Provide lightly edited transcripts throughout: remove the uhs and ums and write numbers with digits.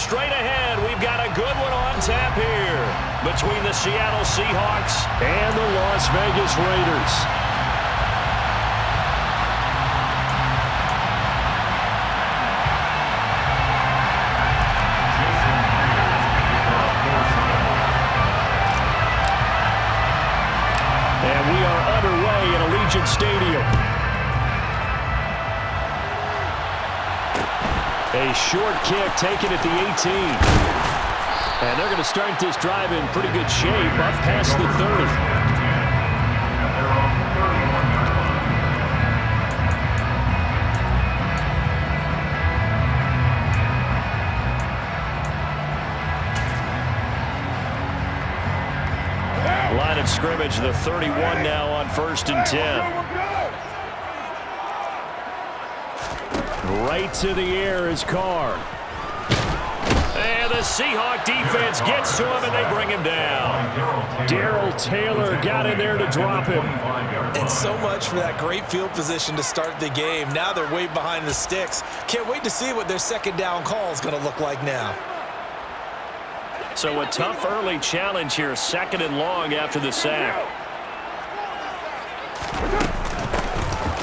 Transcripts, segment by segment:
straight ahead. We've got a good one on tap here between the Seattle Seahawks and the Las Vegas Raiders. And we are underway in Allegiant Stadium. A short kick taken at the 18. And they're going to start this drive in pretty good shape up past the 30. Line of scrimmage, the 31 now on 1st and 10. Right to the air is Carr. And the Seahawk defense gets to him, and they bring him down. Darrell Taylor got in there to drop him. And so much for that great field position to start the game. Now they're way behind the sticks. Can't wait to see what their second down call is going to look like now. So a tough early challenge here, 2nd and long after the sack.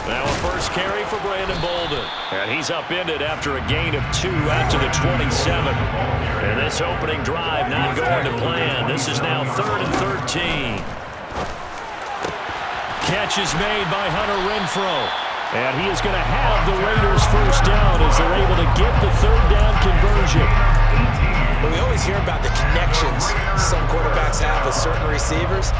Now a first carry for Brandon Bolden. And he's upended after a gain of 2 out to the 27. And this opening drive not going to plan. This is now 3rd and 13. Catch is made by Hunter Renfrow. And he is going to have the Raiders first down as they're able to get the 3rd down conversion. Well, we always hear about the connections some quarterbacks have with certain receivers.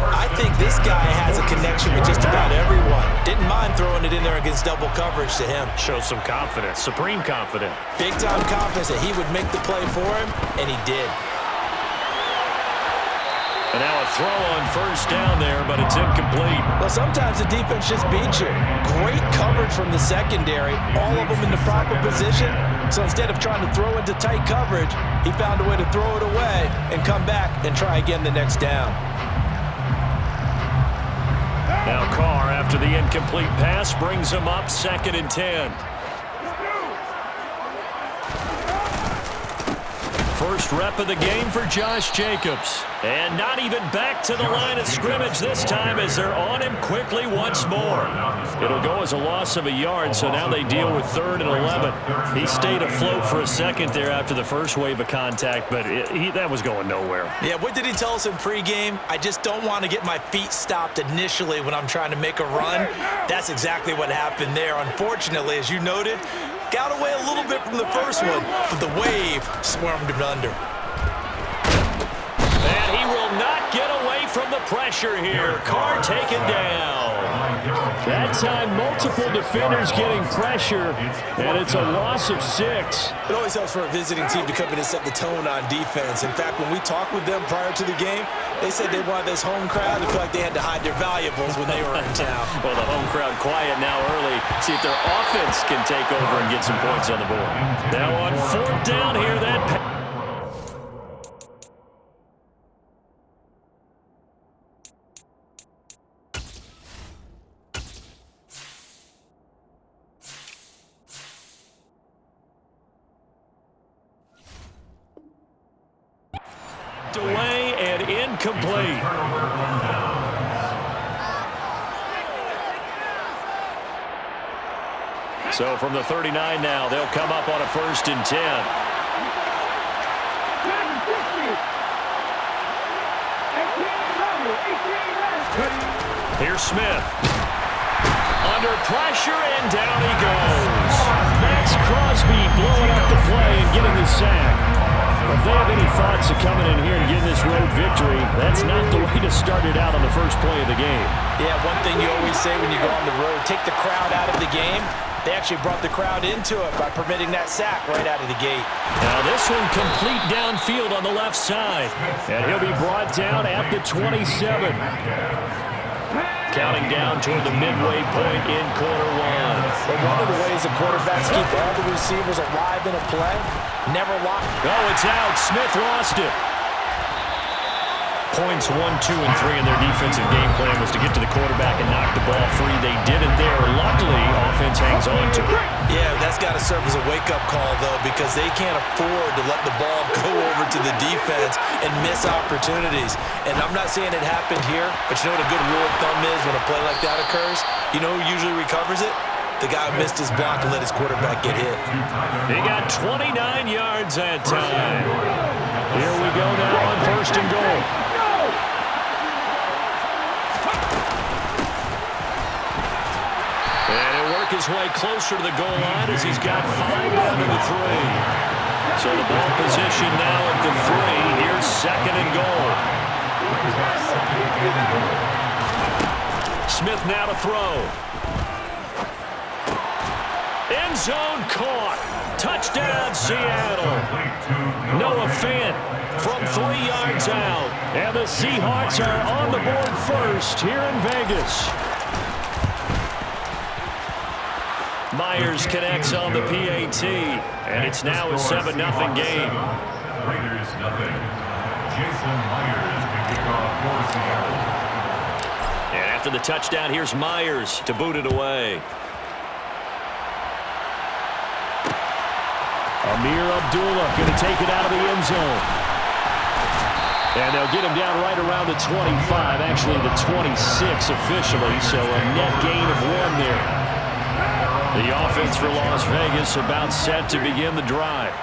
I think this guy has a connection with just about everyone. Didn't mind throwing it in there against double coverage to him. Shows some confidence, supreme confidence. Big-time confidence that he would make the play for him, and he did. And now a throw on 1st down there, but it's incomplete. Well, sometimes the defense just beats you. Great coverage from the secondary, all of them in the proper position. So instead of trying to throw into tight coverage, he found a way to throw it away and come back and try again the next down. Now Carr, after the incomplete pass, brings him up 2nd and 10. First rep of the game for Josh Jacobs. And not even back to the line of scrimmage this time as they're on him quickly once more. It'll go as a loss of a yard, so now they deal with 3rd and 11. He stayed afloat for a second there after the first wave of contact, but that was going nowhere. Yeah, what did he tell us in pregame? I just don't want to get my feet stopped initially when I'm trying to make a run. That's exactly what happened there. Unfortunately, as you noted, got away a little bit from the first one, but the wave swarmed him under. And he will not get away from the pressure here. Carr taken down. That time, multiple defenders getting pressure, and it's a loss of 6. It always helps for a visiting team to come in and set the tone on defense. In fact, when we talked with them prior to the game, they said they wanted this home crowd to feel like they had to hide their valuables when they were in town. Well, the home crowd quiet now early. See if their offense can take over and get some points on the board. Now on 4th down here, that delay and incomplete. So from the 39 now, they'll come up on a 1st and 10. Here's Smith. Under pressure, and down he goes. Max Crosby blowing up the play and getting the sack. If they have any thoughts of coming in here and getting this road victory, that's not the way to start it out on the first play of the game. Yeah, one thing you always say when you go on the road, take the crowd out of the game. They actually brought the crowd into it by permitting that sack right out of the gate. Now this one complete downfield on the left side. And he'll be brought down at the 27. Counting down toward the midway point in quarter 1. But one of the ways the quarterbacks keep all the receivers alive in a play, never lock. Oh, it's out. Smith lost it. Points 1, 2, and 3 in their defensive game plan was to get to the quarterback and knock the ball free. They did it there. Luckily, offense hangs on to it. Yeah, that's got to serve as a wake-up call, though, because they can't afford to let the ball go over to the defense and miss opportunities. And I'm not saying it happened here, but you know what a good rule of thumb is when a play like that occurs? You know who usually recovers it? The guy who missed his block and let his quarterback get hit. He got 29 yards that time. Here we go now on 1st and goal. And he'll work his way closer to the goal line as he's got 5 down to the 3. So the ball position now at the 3. Here's 2nd and goal. Smith now to throw. End zone caught. Touchdown, Seattle. Noah Fant from 3 yards out. And the Seahawks are on the board first here in Vegas. Myers connects on the PAT, and it's now a 7-0 game. Raiders nothing. Jason Myers can kick off for Seattle. And after the touchdown, here's Myers to boot it away. Amir Abdullah going to take it out of the end zone. And they'll get him down right around the 25, actually the 26 officially, so a net gain of 1 there. The offense for Las Vegas about set to begin the drive.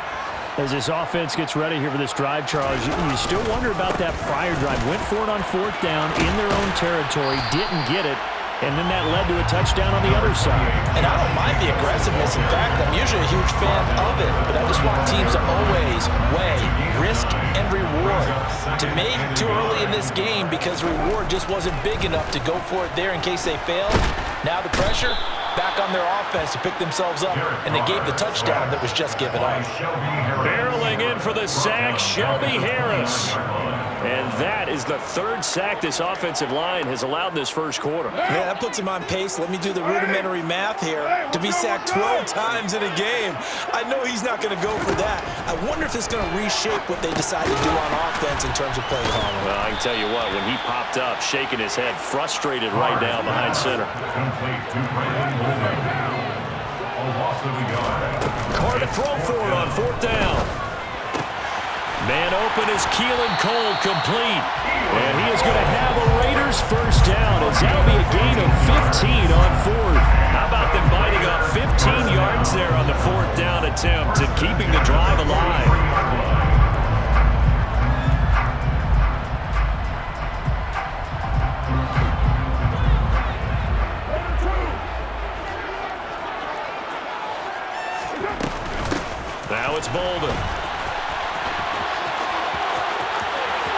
As this offense gets ready here for this drive, Charles, you still wonder about that prior drive. Went for it on 4th down in their own territory, didn't get it, and then that led to a touchdown on the other side. And I don't mind the aggressiveness. In fact, I'm usually a huge fan of it, but I just want teams to always weigh risk and reward. To me, too early in this game because reward just wasn't big enough to go for it there in case they failed. Now the pressure back on their offense to pick themselves up, and they gave the touchdown that was just given up. Barreling in for the sack, Shelby Harris. And that is the 3rd sack this offensive line has allowed in this first quarter. Yeah, that puts him on pace. Let me do the rudimentary math here. To be sacked 12 times in a game, I know he's not going to go for that. I wonder if it's going to reshape what they decide to do on offense in terms of play calling. Well, I can tell you what, when he popped up, shaking his head, frustrated right down behind center. Carr to throw for it on 4th down. Man open is Keelan Cole, complete. And he is going to have a Raiders first down as that'll be a gain of 15 on 4th. How about them biting off 15 yards there on the 4th down attempt and keeping the drive alive? Now it's Bolden.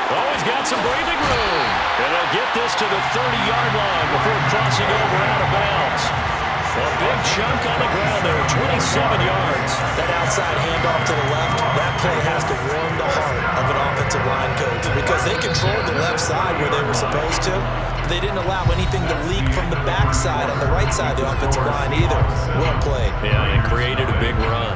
Oh, he's got some breathing room. And they'll get this to the 30-yard line before crossing over out of bounds. A big chunk on the ground there, 27 yards. That outside handoff to the left, that play has to warm the heart of an offensive line coach because they controlled the left side where they were supposed to. But they didn't allow anything to leak from the backside on the right side of the offensive line either. Well played. Yeah, and it created a big run.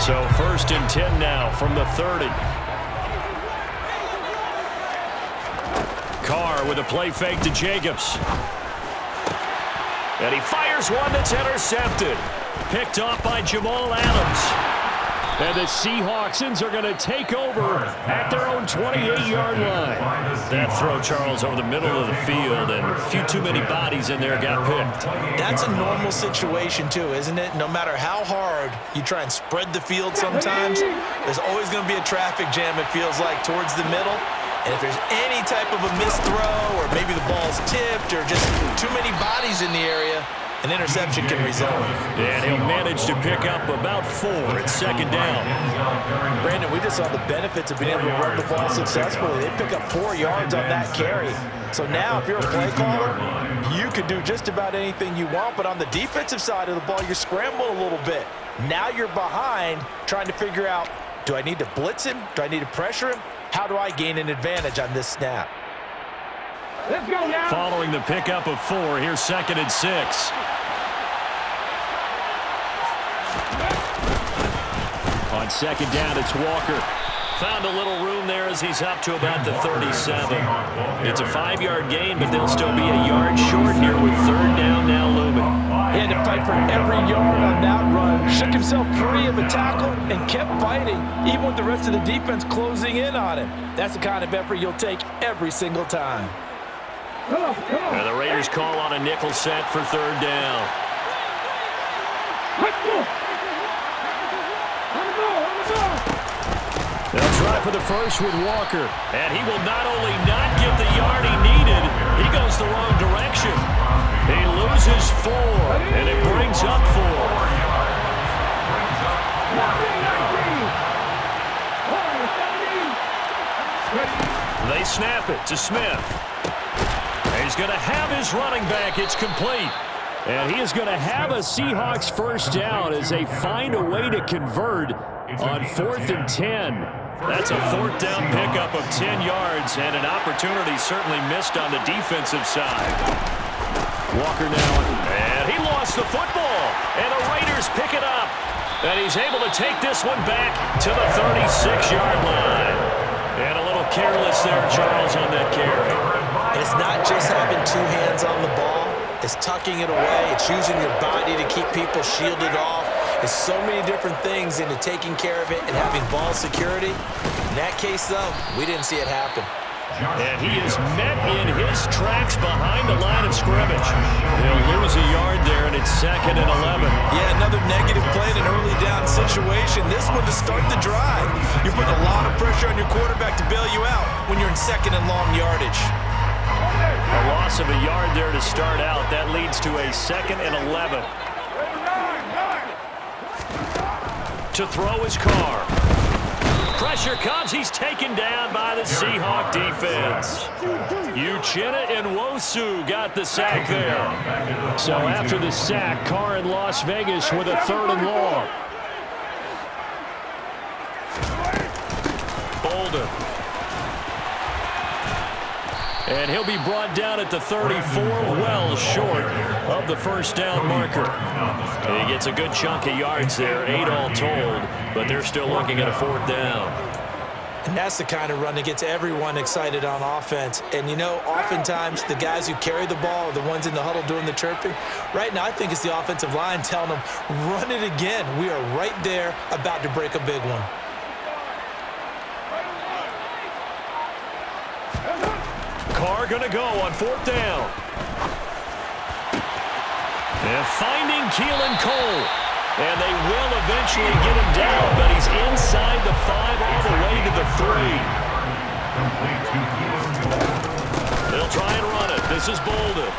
So 1st and 10 now from the 30. Carr with a play fake to Jacobs. And he fires one that's intercepted. Picked off by Jamal Adams. And the Seahawksans are going to take over at their own 28-yard line. That throw, Charles, over the middle of the field, and a few too many bodies in there got picked. That's a normal situation, too, isn't it? No matter how hard you try and spread the field sometimes, there's always going to be a traffic jam, it feels like, towards the middle. And if there's any type of a missed throw or maybe the ball's tipped or just too many bodies in the area, an interception can result. And he'll manage to pick up about 4 at 2nd down. Brandon, we just saw the benefits of being able to run the ball successfully. They pick up 4 yards on that carry. So now if you're a play caller, you can do just about anything you want. But on the defensive side of the ball, you scramble a little bit. Now you're behind trying to figure out, do I need to blitz him? Do I need to pressure him? How do I gain an advantage on this snap? Let's go now. Following the pickup of 4, here's 2nd and 6. second down, it's Walker. Found a little room there as he's up to about the 37. It's a 5-yard gain, but they'll still be a yard short here with third down now looming. He had to fight for every yard on that run. Shook himself free of a tackle and kept fighting, even with the rest of the defense closing in on him. That's the kind of effort you'll take every single time. And the Raiders call on a nickel set for third down. They'll try for the first with Walker. And he will not only not get the yard he needed, he goes the wrong direction. He loses 4, and it brings up 4. They snap it to Smith. He's going to have his running back. It's complete. And he is going to have a Seahawks first down as they find a way to convert on 4th and 10. That's a 4th down pickup of 10 yards and an opportunity certainly missed on the defensive side. Walker now, and he lost the football, and the Raiders pick it up. And he's able to take this one back to the 36-yard line. And a little careless there, Charles, on that carry. It's not just having 2 hands on the ball. It's tucking it away. It's using your body to keep people shielded off. There's so many different things into taking care of it and having ball security. In that case, though, we didn't see it happen. And he is met in his tracks behind the line of scrimmage. He'll lose a yard there, and it's 2nd and 11. Yeah, another negative play in an early down situation. This one to start the drive. You're putting a lot of pressure on your quarterback to bail you out when you're in 2nd and long yardage. A loss of a yard there to start out. That leads to a 2nd and 11. To throw his car. Pressure comes. He's taken down by the Seahawk defense. Uchenna and Nwosu got the sack there. So after the sack, Carr in Las Vegas with a 3rd and long. Bolden. And he'll be brought down at the 34, well short of the first down marker. And he gets a good chunk of yards there, 8 all told, but they're still looking at a 4th down. And that's the kind of run that gets everyone excited on offense. And, you know, oftentimes the guys who carry the ball are the ones in the huddle doing the chirping. Right now, I think it's the offensive line telling them, run it again. We are right there about to break a big one. Carr going to go on 4th down. And finding Keelan Cole. And they will eventually get him down, but he's inside the 5 all the way to the 3. They'll try and run it. This is Bolden.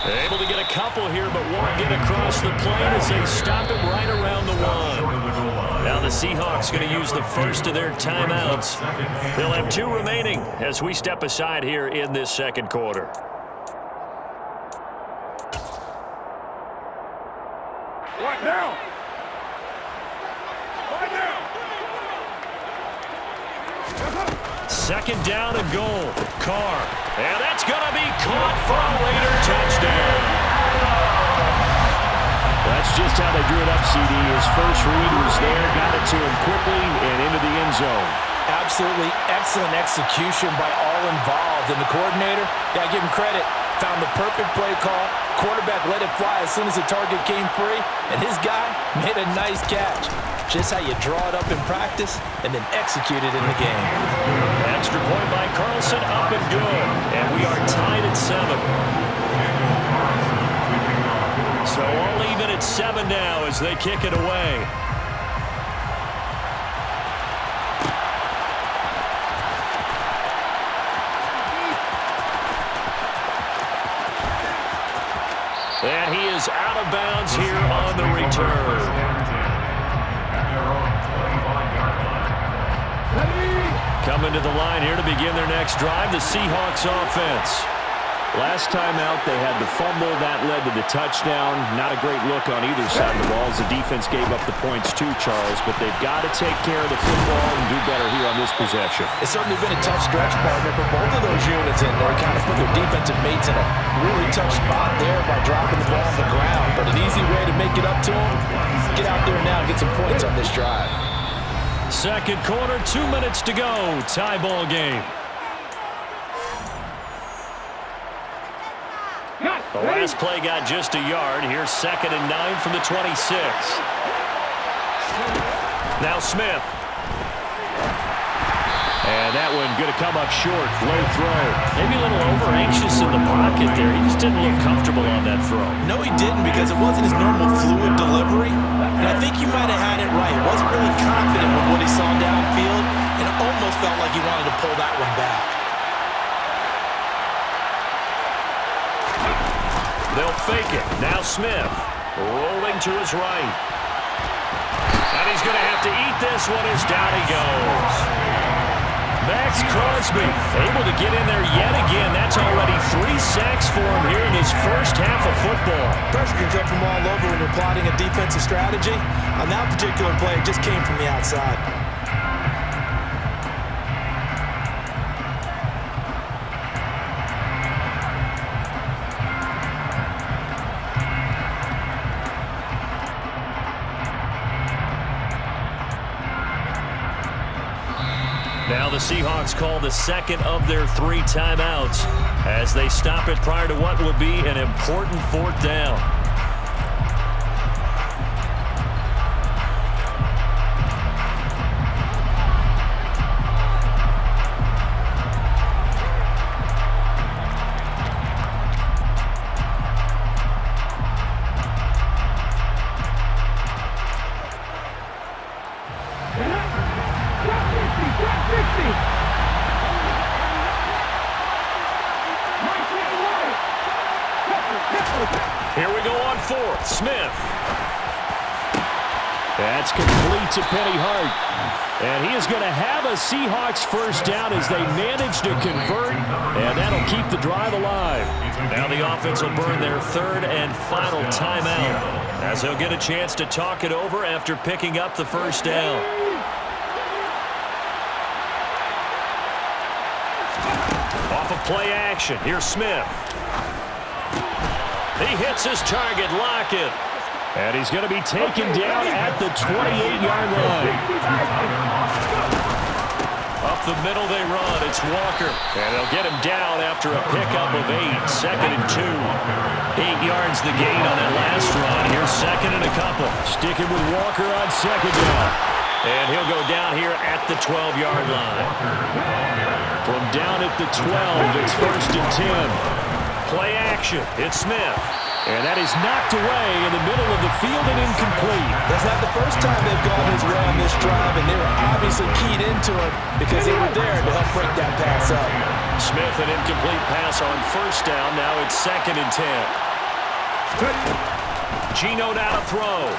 Able to get a couple here, but won't get across the plane as they stop it right around the 1. Now the Seahawks going to use the first of their timeouts. They'll have 2 remaining as we step aside here in this 2nd quarter. What now? What now? 2nd down and goal. Carr. And that's going to be caught for a Raider touchdown. That's just how they drew it up, CD. His first read was there, got it to him quickly and into the end zone. Absolutely excellent execution by all involved. And the coordinator, got to give him credit, found the perfect play call. Quarterback let it fly as soon as the target came free, and his guy made a nice catch. Just how you draw it up in practice and then execute it in the game. Extra point by Carlson, up and good. And we are tied at 7. So all even at 7 now as they kick it away. And he is out of bounds here on the return. Coming to the line here to begin their next drive, the Seahawks offense. Last time out, they had the fumble. That led to the touchdown. Not a great look on either side of the ball as the defense gave up the points too, Charles. But they've got to take care of the football and do better here on this possession. It's certainly been a tough stretch, partner, for both of those units in there. Kind of put their defensive mates in a really tough spot there by dropping the ball on the ground. But an easy way to make it up to them, to get out there now and get some points on this drive. Second quarter, 2 minutes to go. Tie ball game. The last play got just a yard. Here's 2nd and 9 from the 26. Now Smith. And that one going to come up short. Low throw. Maybe a little over-anxious in the pocket there. He just didn't look comfortable on that throw. No, he didn't, because it wasn't his normal fluid delivery. And I think you might have had it right. He wasn't really confident with what he saw downfield, and it almost felt like he wanted to pull that one back. They'll fake it. Now Smith. Rolling to his right. And he's going to have to eat this one as down he goes. Max Crosby able to get in there yet again. That's already 3 sacks for him here in his first half of football. Pressure can come from all over when you're plotting a defensive strategy. On that particular play, it just came from the outside. Now the Seahawks call the second of their 3 timeouts as they stop it prior to what will be an important 4th down. Here we go on 4th. Smith. That's complete to Penny Hart. And he is going to have a Seahawks first down as they manage to convert, and that'll keep the drive alive. Now the offense will burn their 3rd and final timeout as they'll get a chance to talk it over after picking up the first down. Off of play action, here's Smith. He hits his target, Lockett. And he's going to be taken down at the 28-yard line. Up the middle they run. It's Walker. And they'll get him down after a pickup of 8. 2nd and 2. 8 yards the gain on that last run. Here's 2nd and a couple. Sticking with Walker on 2nd down. And he'll go down here at the 12-yard line. From down at the 12, it's 1st and 10. Play action. It's Smith. And that is knocked away in the middle of the field and incomplete. That's not the first time they've gone his way on this drive, and they were obviously keyed into it because they were there to help break that pass up. Smith, an incomplete pass on 1st down. Now it's 2nd and 10. Geno now to throw.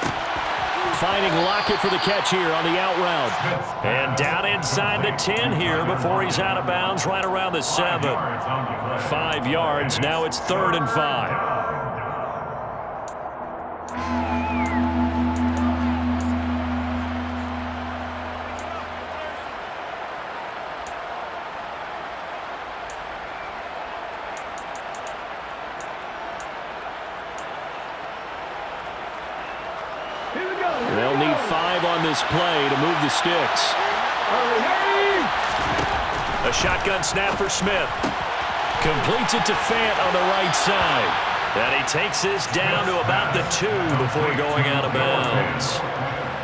Finding Lockett for the catch here on the out route. And down inside the 10 here before he's out of bounds right around the 7. 5 yards. Now it's 3rd and 5. They'll need 5 on this play to move the sticks. A shotgun snap for Smith. Completes it to Fant on the right side. And he takes this down to about the 2 before going out of bounds.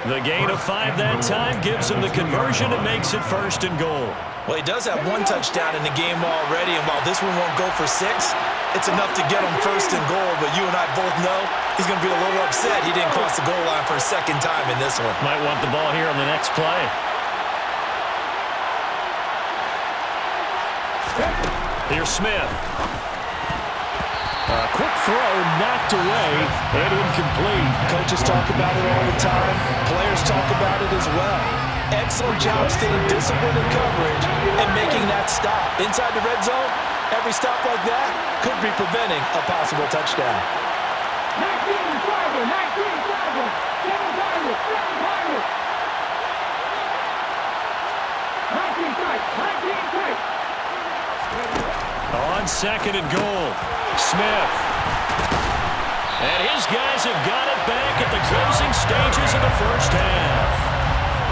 The gain of 5 that time gives him the conversion and makes it 1st and goal. Well, he does have 1 touchdown in the game already, and while this one won't go for 6, it's enough to get him 1st and goal. But you and I both know he's going to be a little upset he didn't cross the goal line for a 2nd time in this one. Might want the ball here on the next play. Here's Smith. A quick throw knocked away and incomplete. Coaches talk about it all the time. Players talk about it as well. Excellent job staying disciplined in coverage and making that stop. Inside the red zone, every stop like that could be preventing a possible touchdown. 19 driver, 19 driver, 7 driver, 7 driver. 19 tight, 19 tight. On 2nd and goal, Smith. And his guys have got it back at the closing stages of the first half.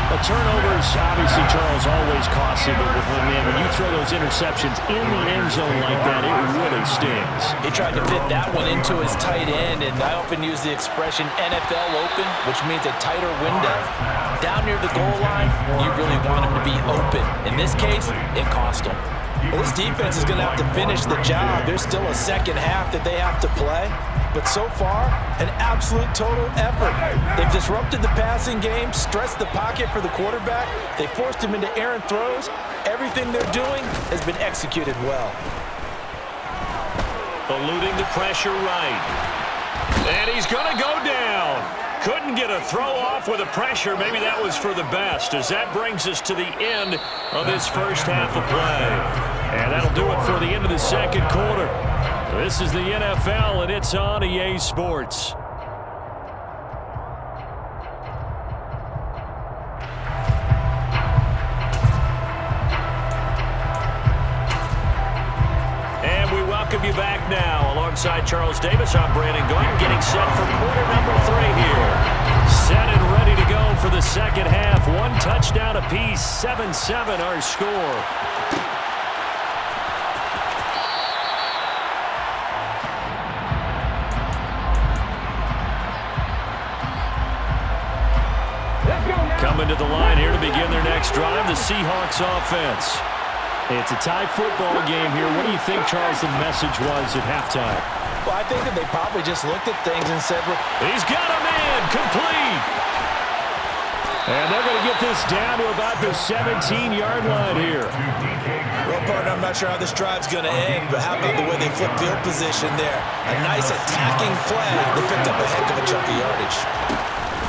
The turnovers, obviously, Charles, always costly, but with him, man, when you throw those interceptions in the end zone like that, it really stings. He tried to fit that one into his tight end, and I often use the expression NFL open, which means a tighter window. Down near the goal line, you really want him to be open. In this case, it cost him. Well, this defense is going to have to finish the job. There's still a second half that they have to play. But so far, an absolute total effort. They've disrupted the passing game, stressed the pocket for the quarterback. They forced him into errant throws. Everything they're doing has been executed well. Eluding the pressure right. And he's going to go down. Couldn't get a throw off with the pressure. Maybe that was for the best, as that brings us to the end of this first half of play. And that'll do it for the end of the second quarter. This is the NFL, and it's on EA Sports. And we welcome you back now. Alongside Charles Davis, I'm Brandon Gordon, getting set for quarter number 3 here. Set and ready to go for the second half. One touchdown apiece, 7-7 our score. Coming to the line here to begin their next drive, the Seahawks offense. It's a tie football game here. What do you think, Charles, the message was at halftime? Well, I think that they probably just looked at things and said, well, he's got a man, complete. And they're going to get this down to about the 17-yard line here. Well, partner, I'm not sure how this drive's going to end, but how about the way they flip field position there? A nice attacking play. They picked up a heck of a chunk of yardage.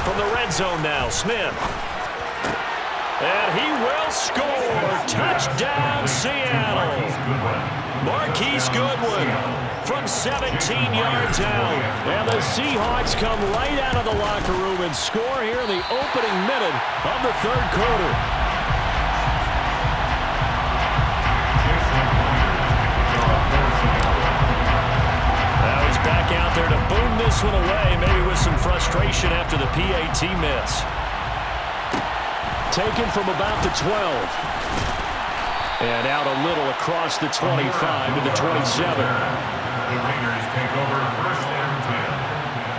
From the red zone now, Smith. And he will score. Touchdown, Seattle. Marquise Goodwin from 17 yards out. And the Seahawks come right out of the locker room and score here in the opening minute of the third quarter. Now he's back out there to boom this one away, maybe with some frustration after the PAT miss. Taken from about the 12. And out a little across the 25 to the 27. The Raiders take over first and 10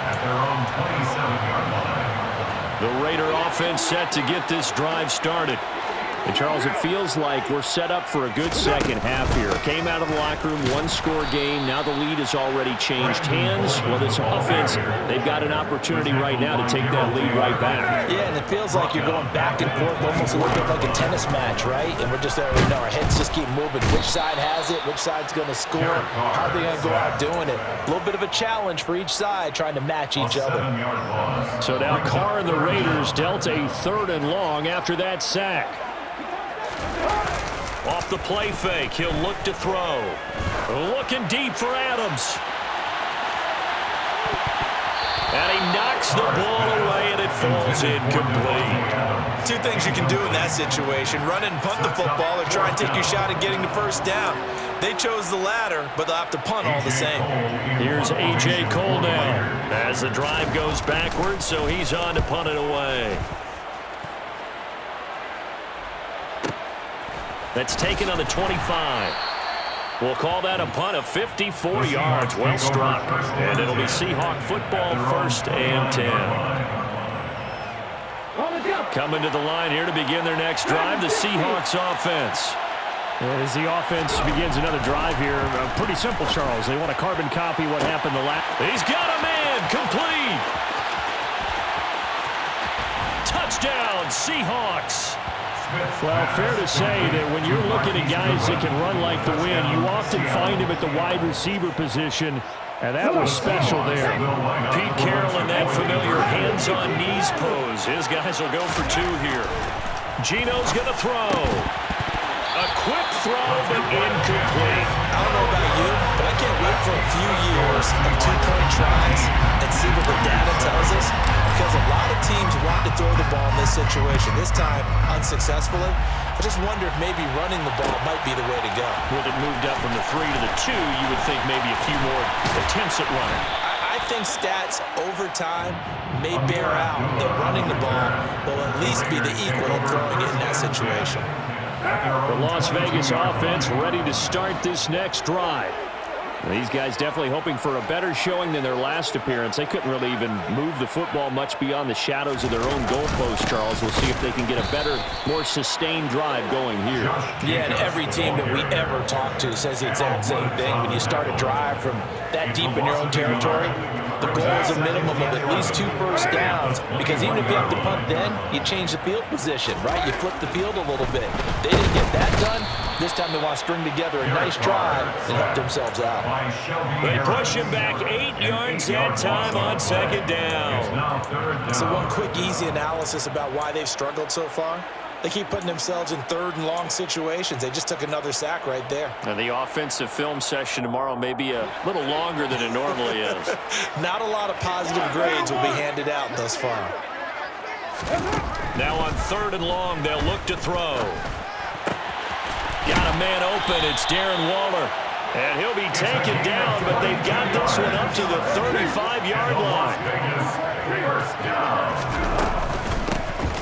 at their own 27-yard line. The Raider offense set to get this drive started. And, Charles, it feels like we're set up for a good second half here. Came out of the locker room, one-score game. Now the lead has already changed hands. Well, this offense, they've got an opportunity right now to take that lead right back. Yeah, and it feels like you're going back and forth, almost a little bit like a tennis match, right? And we're just there, you know, our heads just keep moving. Which side has it? Which side's going to score? How are they going to go out doing it? A little bit of a challenge for each side, trying to match each other. So now Carr and the Raiders dealt a 3rd and long after that sack. Off the play fake, he'll look to throw. Looking deep for Adams. And he knocks the ball away, and it falls incomplete. Two things you can do in that situation: run and punt the football, or try and take your shot at getting the first down. They chose the latter, but they'll have to punt all the same. Here's A.J. Cole now as the drive goes backwards, so he's on to punt it away. That's taken on the 25. We'll call that a punt of 54 yards. Well struck. And it'll be Seahawk football, 1st and 10. Coming to the line here to begin their next drive, the Seahawks offense. And as the offense begins another drive here, pretty simple, Charles. They want to carbon copy what happened the last. He's got a man, complete. Touchdown, Seahawks. Well, fair to say that when you're looking at guys that can run like the wind, you often find him at the wide receiver position, and that was special there. Pete Carroll in that familiar hands-on knees pose. His guys will go for 2 here. Gino's going to throw. A quick throw, but incomplete. I don't know about you, but I can't wait for a few years of 2-point tries and see what the data tells us, because a lot of teams want to throw the ball in this situation, this time unsuccessfully. I just wonder if maybe running the ball might be the way to go. With it moved up from the 3 to the 2, you would think maybe a few more attempts at running. I think stats over time may bear out that running the ball will at least be the equal of throwing it in that situation. The Las Vegas offense ready to start this next drive. These guys definitely hoping for a better showing than their last appearance. They couldn't really even move the football much beyond the shadows of their own goalpost, Charles. We'll see if they can get a better, more sustained drive going here. Yeah, and every team that we ever talk to says the exact same thing. When you start a drive from that deep in your own territory, the goal is a minimum of at least 2 first downs, because even if you have to punt then, you change the field position, right? You flip the field a little bit. They didn't get that done. This time they want to string together a nice drive and help themselves out. They push him back 8 yards that time on second down. So one quick, easy analysis about why they've struggled so far. They keep putting themselves in 3rd and long situations. They just took another sack right there. And the offensive film session tomorrow may be a little longer than it normally is. Not a lot of positive grades will be handed out thus far. Now on 3rd and long, they'll look to throw. Got a man open. It's Darren Waller. And he'll be taken down, but they've got this one up to the 35-yard line.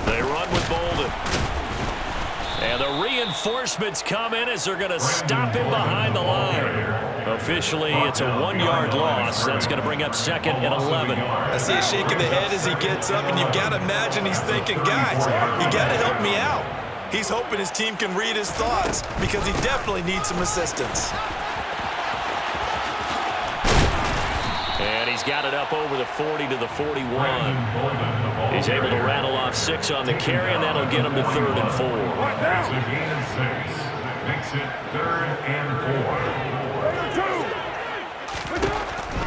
They run with Bolden. And the reinforcements come in as they're going to stop him behind the line. Officially, it's a 1-yard loss. That's going to bring up 2nd and 11. I see a shake of the head as he gets up, and you've got to imagine he's thinking, guys, you got to help me out. He's hoping his team can read his thoughts because he definitely needs some assistance. And he's got it up over the 40 to the 41. He's able to rattle off 6 on the carry, and that'll get him to 3rd and 4. That's a gain of 6. Makes it 3rd and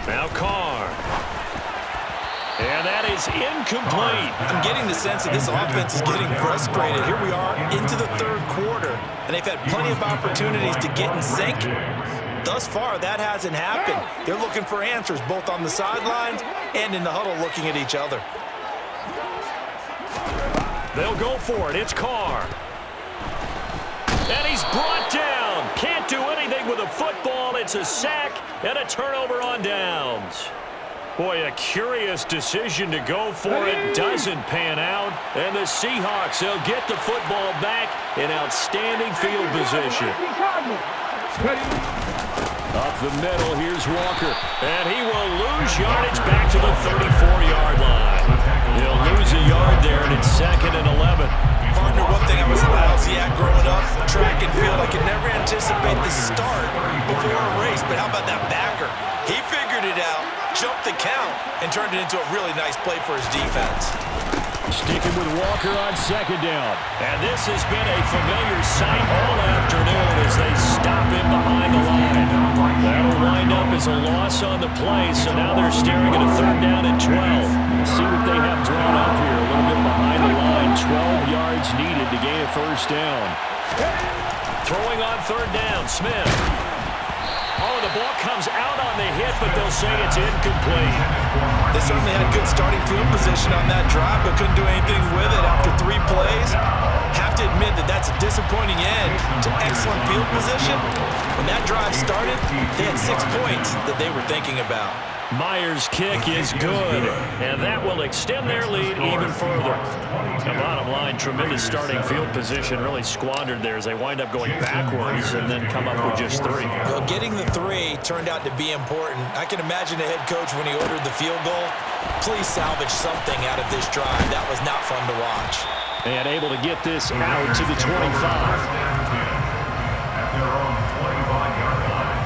4. Now Carr. And that is incomplete. I'm getting the sense that this offense is getting frustrated. Here we are into the 3rd quarter, and they've had plenty of opportunities to get in sync. Thus far, that hasn't happened. They're looking for answers both on the sidelines and in the huddle looking at each other. They'll go for it. It's Carr. And he's brought down. Can't do anything with a football. It's a sack and a turnover on downs. Boy, a curious decision to go for it. Doesn't pan out. And the Seahawks, they'll get the football back in outstanding field position. Up the middle, here's Walker. And he will lose yardage back to the 34-yard line. He'll lose a yard there, and it's 2nd and 11. Partner, one thing I was lousy at growing up, track and field, I could never anticipate the start before a race. But how about that backer? He figured it out, jumped the count, and turned it into a really nice play for his defense. Sticking with Walker on 2nd down. And this has been a familiar sight all afternoon as they stop him behind the line. That'll wind up as a loss on the play, so now they're staring at a 3rd down and 12. Let's see what they have drawn up here. A little bit behind the line. 12 yards needed to gain a 1st down. Throwing on 3rd down, Smith. Oh, the ball comes out on the hit, but they'll say it's incomplete. They certainly had good starting field position on that drive, but couldn't do anything with it after 3 plays. Have to admit that that's a disappointing end to excellent field position. When that drive started, they had 6 points that they were thinking about. Myers' kick is good, and that will extend their lead even further. The bottom line, tremendous starting field position, really squandered there as they wind up going backwards and then come up with just 3. Well, getting the 3 turned out to be important. I can imagine the head coach when he ordered the field goal. Please salvage something out of this drive. That was not fun to watch. And able to get this out to the 25. At their own 25-yard line.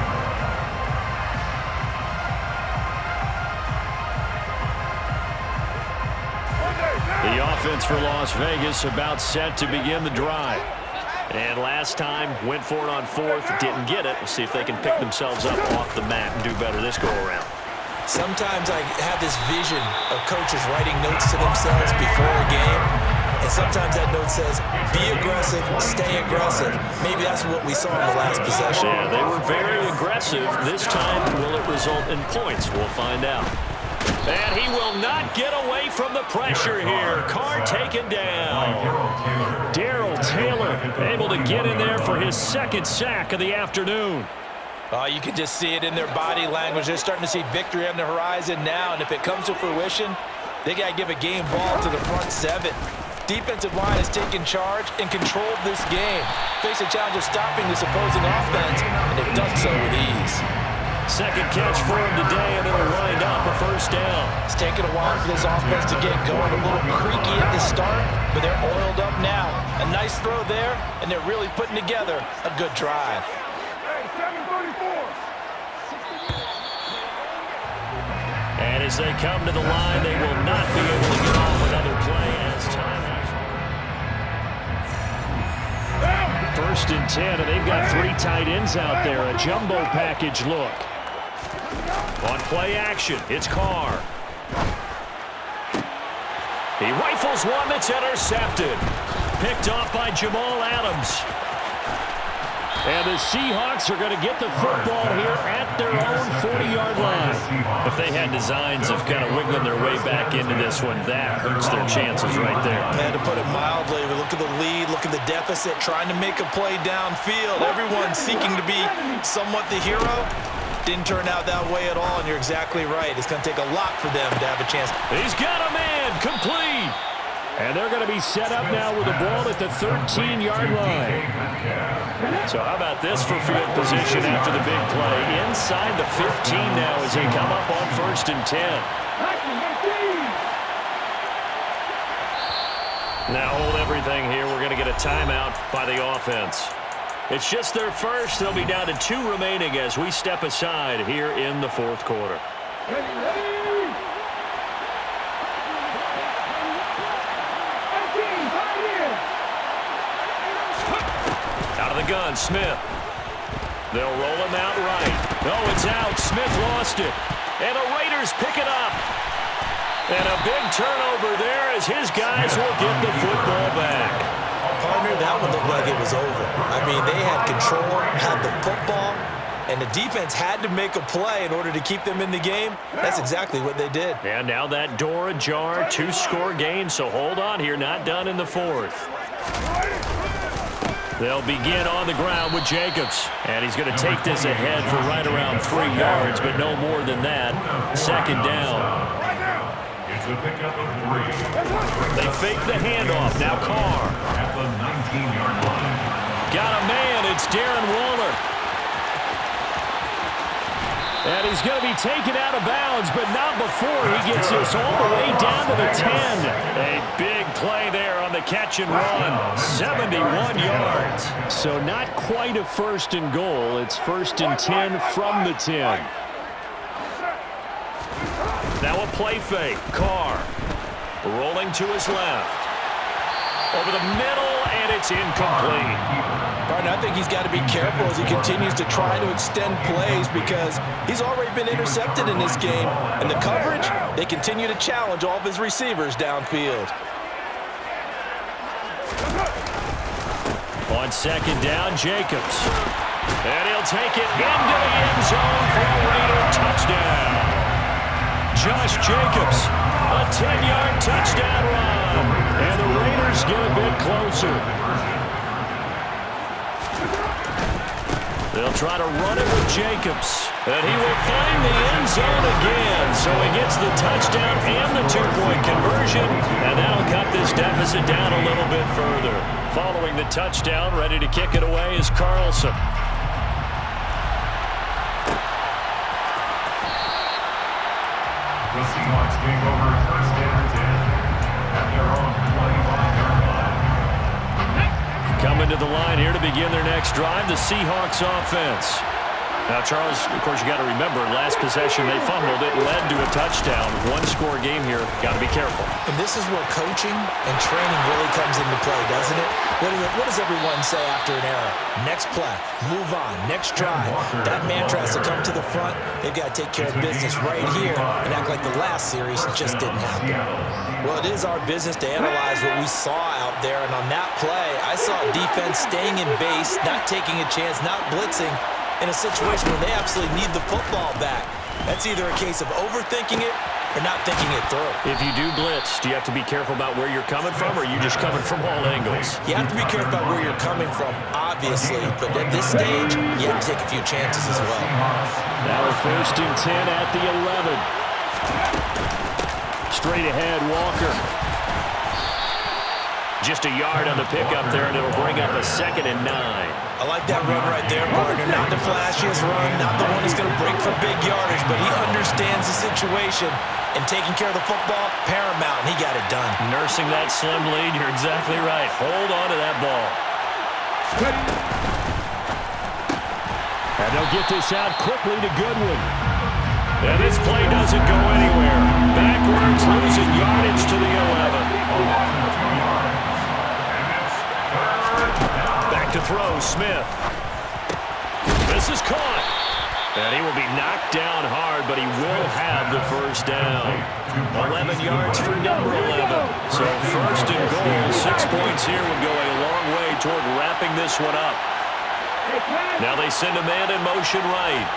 The offense for Las Vegas about set to begin the drive. And last time, went for it on 4th, didn't get it. We'll see if they can pick themselves up off the mat and do better this go-around. Sometimes I have this vision of coaches writing notes to themselves before a game, and sometimes that note says, be aggressive, stay aggressive. Maybe that's what we saw in the last possession. Yeah, they were very aggressive. This time, will it result in points? We'll find out. And he will not get away from the pressure here. Carr taken down. Darrell Taylor able to get in there for his 2nd sack of the afternoon. Oh, you can just see it in their body language. They're starting to see victory on the horizon now, and if it comes to fruition, they got to give a game ball to the front seven. Defensive line has taken charge and controlled this game. Face a challenge of stopping this opposing offense, and they've done so with ease. Second catch for him today, and it'll wind up a first down. It's taken a while for this offense to get going. A little creaky at the start, but they're oiled up now. A nice throw there, and they're really putting together a good drive. And as they come to the line, they will not be able to get off another play as time has. First and 10, and they've got 3 tight ends out there. A jumbo package look. On play action, it's Carr. He rifles one that's intercepted. Picked off by Jamal Adams. And the Seahawks are going to get the football here at their own 40-yard line. If they had designs of kind of wiggling their way back into this one, that hurts their chances right there. Man, to put it mildly, look at the lead, look at the deficit, trying to make a play downfield. Everyone seeking to be somewhat the hero. Didn't turn out that way at all, and you're exactly right. It's going to take a lot for them to have a chance. He's got a man, complete. And they're going to be set up now with the ball at the 13-yard line. So how about this for field position after the big play? Inside the 15 now as they come up on first and 10. Now hold everything here. We're going to get a timeout by the offense. It's just their first. They'll be down to 2 remaining as we step aside here in the fourth quarter. Out of the gun, Smith. They'll roll him out right. No, it's out. Smith lost it. And the Raiders pick it up. And a big turnover there as his guys will get the football back. Partner, that one looked like it was over. I mean, they had control, had the football, and the defense had to make a play in order to keep them in the game. That's exactly what they did. And now that door ajar, 2-score game, so hold on here, not done in the fourth. They'll begin on the ground with Jacobs. And he's going to take this ahead for right around 3 yards, but no more than that. Second down. It's a pickup of 3. They fake the handoff. Now Carr. At the 19-yard line. Got a man. It's Darren Waller. And he's going to be taken out of bounds, but not before he gets this all the way down to the 10. A big play there on the catch and run. 71 yards. So not quite a first and goal. It's first and 10 from the 10. Now a play fake. Carr rolling to his left. Over the middle, and it's incomplete. Partner, I think he's got to be careful as he continues to try to extend plays because he's already been intercepted in this game. And the coverage, they continue to challenge all of his receivers downfield. On second down, Jacobs. And he'll take it into the end zone for a Raider touchdown. Josh Jacobs, a 10-yard touchdown run. And the Raiders get a bit closer. They'll try to run it with Jacobs. And he will find the end zone again. So he gets the touchdown and the 2-point conversion. And that'll cut this deficit down a little bit further. Following the touchdown, ready to kick it away is Carlson. The Seahawks take over first and 10 at their own 25-yard line. Coming to the line here to begin their next drive, the Seahawks offense. Now, Charles, of course, you got to remember, last possession they fumbled. It led to a touchdown. 1-score game here. Got to be careful. And this is where coaching and training really comes into play, doesn't it? What does everyone say after an error? Next play, move on, next drive. That mantra has to come to the front. They've got to take care of business right here and act like the last series just didn't happen. Well, it is our business to analyze what we saw out there, and on that play, I saw defense staying in base, not taking a chance, not blitzing, in a situation where they absolutely need the football back. That's either a case of overthinking it or not thinking it through. If you do blitz, do you have to be careful about where you're coming from, or are you just coming from all angles? You have to be careful about where you're coming from, obviously, but at this stage, you have to take a few chances as well. Now a 1st and 10 at the 11. Straight ahead, Walker. Just a yard on the pickup there, and it'll bring up a 2nd and 9. I like that run right there, partner. Not the flashiest run, not the one that's going to break for big yardage, but he understands the situation, and taking care of the football, paramount, and he got it done. Nursing that slim lead, you're exactly right. Hold on to that ball. And they'll get this out quickly to Goodwin. And this play doesn't go anywhere. Backwards, losing yardage to the 11. Back to throw, Smith. This is caught. And he will be knocked down hard, but he will have the 1st down. 11 yards for number 11. So 1st and goal, 6 points here would go a long way toward wrapping this one up. Now they send a man in motion right.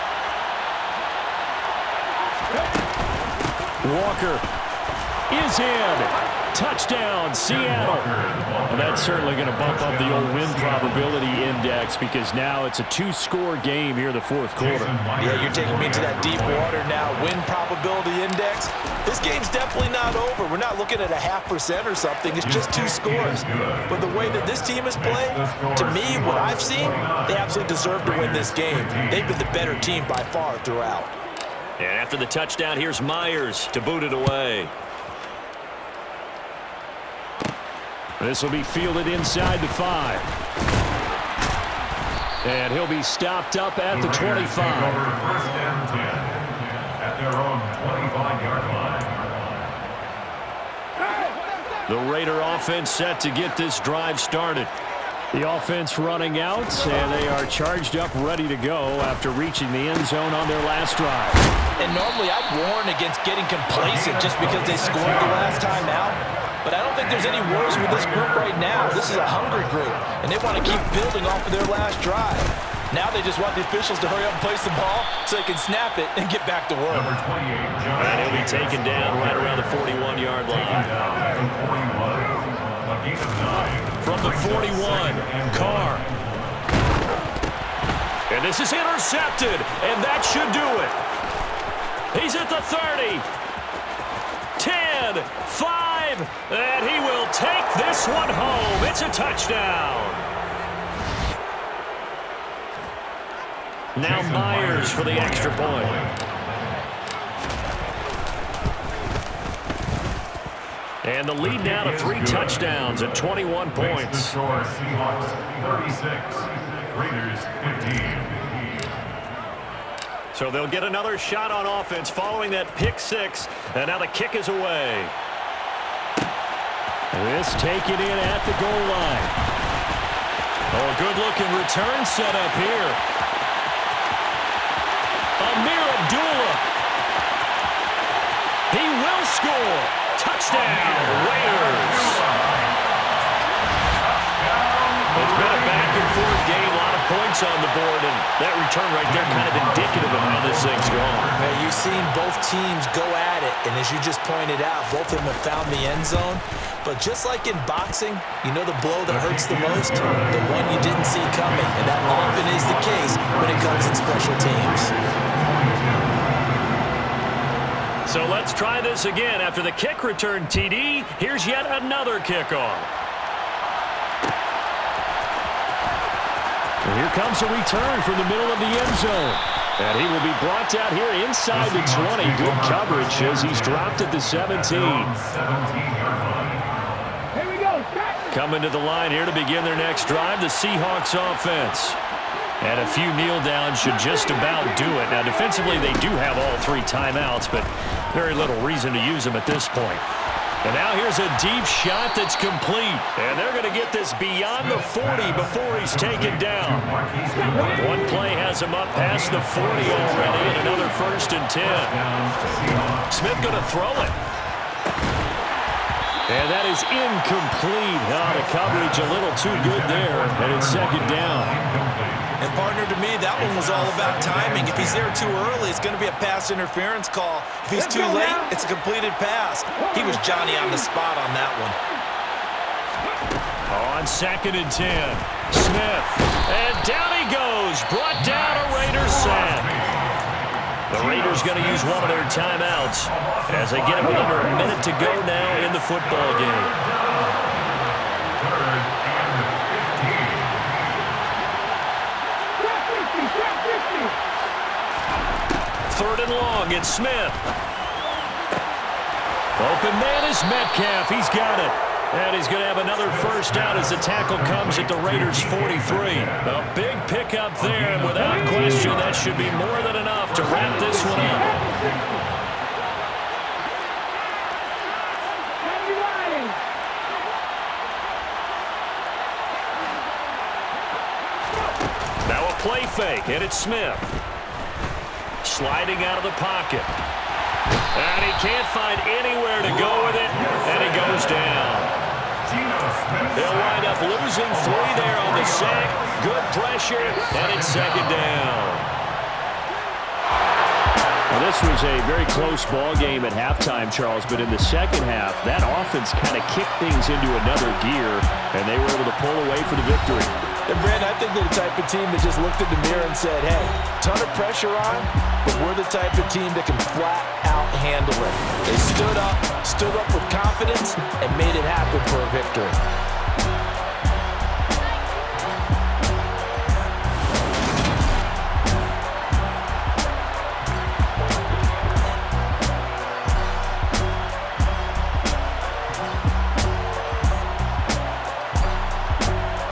Walker is in. Touchdown, Seattle. And that's certainly going to bump up the old win probability index because now it's a 2-score game here in the 4th quarter. Yeah, you're taking me into that deep water now. Win probability index. This game's definitely not over. We're not looking at a 0.5% or something. It's just 2 scores. But the way that this team is playing, to me, what I've seen, they absolutely deserve to win this game. They've been the better team by far throughout. And after the touchdown, here's Myers to boot it away. This will be fielded inside the 5. And he'll be stopped up at the 25. 1st and 10 at their own 25-yard line. The Raider offense set to get this drive started. The offense running out, and they are charged up, ready to go after reaching the end zone on their last drive. And normally I'd warn against getting complacent just because they scored the last time out. But I don't think there's any worries with this group right now. This is a hungry group, and they want to keep building off of their last drive. Now they just want the officials to hurry up and place the ball so they can snap it and get back to work. Number 28, And he'll be taken down right around the 41-yard line. From the 41, Carr. And this is intercepted, and that should do it. He's at the 30. 10, 5, and he will take this one home. It's a touchdown. Now Myers for the extra point. And the lead now to 3 touchdowns at 21 points. Seahawks 36, Raiders 15. So they'll get another shot on offense following that pick 6. And now the kick is away. This taken in at the goal line. Oh, good-looking return set up here. Amir Abdullah. He will score. Touchdown, Raiders. It's been a back-and-forth game, a lot of points on the board, and that return right there kind of indicative of how this thing's going. Man, you've seen both teams go at it, and as you just pointed out, both of them have found the end zone. But just like in boxing, you know the blow that hurts the most? The one you didn't see coming, and that often is the case when it comes in special teams. So let's try this again. After the kick return TD, here's yet another kickoff. And here comes a return from the middle of the end zone. And he will be brought out here inside the 20. Good coverage as he's dropped at the 17. Here we go. Coming to the line here to begin their next drive, the Seahawks offense. And a few kneel downs should just about do it. Now, defensively, they do have all 3 timeouts, but very little reason to use them at this point. And now here's a deep shot that's complete. And they're going to get this beyond the 40 before he's taken down. One play has him up past the 40 already, and another 1st and 10. Smith going to throw it. And that is incomplete. Oh, the coverage a little too good there, and it's 2nd down. And partner, to me, that one was all about timing. If he's there too early, it's going to be a pass interference call. If he's too late, it's a completed pass. He was Johnny on the spot on that one. On 2nd and 10, Smith. And down he goes. Brought down a Raiders sack. The Raiders going to use one of their timeouts as they get it with under a minute to go now in the football game. 3rd and long, it's Smith. Open man is Metcalf. He's got it. And he's going to have another first down as the tackle comes at the Raiders' 43. A big pickup there, and without question, that should be more than enough to wrap this one up. Now a play fake, and it's Smith. Sliding out of the pocket. And he can't find anywhere to go with it, and he goes down. They'll wind up losing 3 there on the sack. Good pressure, and it's 2nd down. Well, this was a very close ball game at halftime, Charles, but in the second half, that offense kind of kicked things into another gear, and they were able to pull away for the victory. And, Brandon, I think they're the type of team that just looked in the mirror and said, hey, ton of pressure on, but we're the type of team that can flat out handle it. They stood up with confidence, and made it happen for a victory.